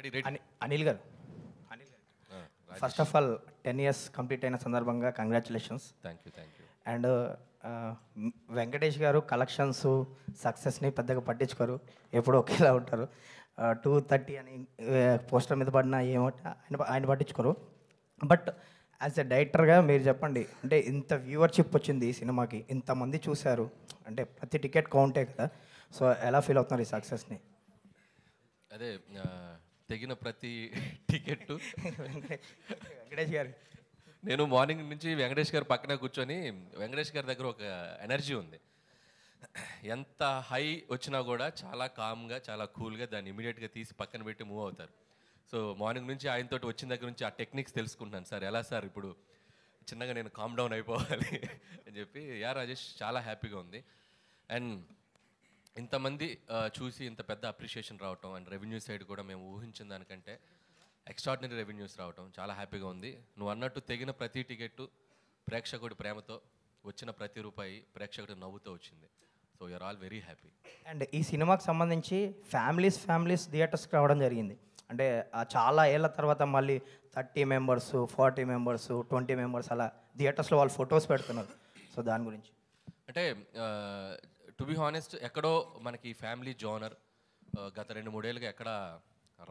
Ready ready Anil గారు first of all 10 years complete అయిన సందర్భంగా congratulations. Thank you. And Venkatesh గారు కలెక్షన్స్ సక్సెస్ని పెద్దగా పట్టించుకోరు, ఎప్పుడు ఒకేలా ఉంటారు. 230 అని పోస్టర్ మీద పడిన ఆయన పట్టించుకోరు. బట్ యాజ్ ఎ డైరెక్టర్గా మీరు చెప్పండి, అంటే ఇంత వ్యూవర్షిప్ వచ్చింది ఈ సినిమాకి, ఇంతమంది చూశారు, అంటే ప్రతి టికెట్ కౌంటే కదా, సో ఎలా ఫీల్ అవుతున్నారు ఈ సక్సెస్ని? అదే తెగిన ప్రతి టికెట్ వెంకటేష్ గారు, నేను మార్నింగ్ నుంచి వెంకటేష్ గారు పక్కన కూర్చొని, వెంకటేష్ గారి దగ్గర ఒక ఎనర్జీ ఉంది. ఎంత హై వచ్చినా కూడా చాలా కామ్గా చాలా కూల్గా దాన్ని ఇమీడియట్గా తీసి పక్కన పెట్టి మూవ్ అవుతారు. సో మార్నింగ్ నుంచి ఆయనతో వచ్చిన దగ్గర నుంచి ఆ టెక్నిక్స్ తెలుసుకుంటున్నాను. సార్ ఎలా సార్ ఇప్పుడు చిన్నగా నేను కామ్ డౌన్ అయిపోవాలి అని చెప్పి. రాజేష్ చాలా హ్యాపీగా ఉంది. అండ్ ఇంతమంది చూసి ఇంత పెద్ద అప్రిషియేషన్ రావటం, అండ్ రెవెన్యూ సైడ్ కూడా మేము ఊహించిన దానికంటే ఎక్స్ట్రాడినరీ రెవెన్యూస్ రావటం చాలా హ్యాపీగా ఉంది. నువ్వు అన్నట్టు తెగిన ప్రతి టికెట్టు ప్రేక్షకుడి ప్రేమతో, వచ్చిన ప్రతి రూపాయి ప్రేక్షకుడి నవ్వుతో వచ్చింది. So you're all very happy. And ఈ సినిమాకి సంబంధించి ఫ్యామిలీస్ థియేటర్స్కి రావడం జరిగింది. అంటే చాలా ఏళ్ళ తర్వాత మళ్ళీ 30 members, 40 members, 20 members అలా థియేటర్స్లో వాళ్ళు ఫొటోస్ పెడుతున్నారు. సో దాని గురించి అంటే టు బి హానెస్ట్, ఎక్కడో మనకి ఫ్యామిలీ జోనర్ గత 2-3 ఏళ్ళుగా ఎక్కడ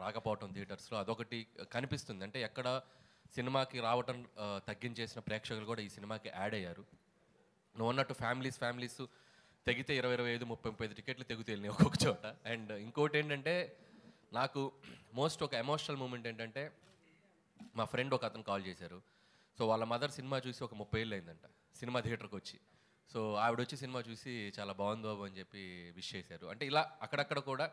రాకపోవటం థియేటర్స్లో అదొకటి కనిపిస్తుంది. అంటే ఎక్కడ సినిమాకి రావటం తగ్గించేసిన ప్రేక్షకులు కూడా ఈ సినిమాకి యాడ్ అయ్యారు. నువ్వు అన్నట్టు ఫ్యామిలీస్ తెగితే 20-25 టికెట్లు తెగుతేళ్ళినాయి ఒక్కొక్క చోట. అండ్ ఇంకోటి ఏంటంటే, నాకు మోస్ట్ ఒక ఎమోషనల్ మూమెంట్ ఏంటంటే, మా ఫ్రెండ్ ఒక అతను కాల్ చేశారు. సో వాళ్ళ మదర్ సినిమా చూసి ఒక 30 ఏళ్ళు అయిందంట సినిమా థియేటర్కి వచ్చి. సో ఆవిడ వచ్చి సినిమా చూసి చాలా బాగుంది బాబు అని చెప్పి విష్ చేశారు. అంటే ఇలా అక్కడక్కడ కూడా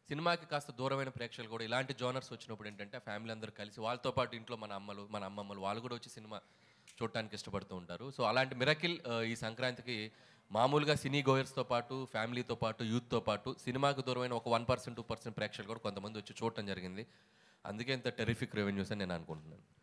సినిమాకి కాస్త దూరమైన ప్రేక్షకులు కూడా ఇలాంటి జోనర్స్ వచ్చినప్పుడు ఏంటంటే, ఫ్యామిలీ అందరూ కలిసి వాళ్ళతో పాటు ఇంట్లో మన అమ్మమ్మలు వాళ్ళు కూడా వచ్చి సినిమా చూడటానికి ఇష్టపడుతూ ఉంటారు. సో అలాంటి మిరకిల్ ఈ సంక్రాంతికి మామూలుగా సినీ గోయర్స్తో పాటు, ఫ్యామిలీతో పాటు, యూత్తో పాటు సినిమాకు దూరమైన ఒక 1%, 2% ప్రేక్షకులు కూడా కొంతమంది వచ్చి చూడటం జరిగింది. అందుకే ఇంత టెరిఫిక్ రెవెన్యూస్ అని నేను అనుకుంటున్నాను.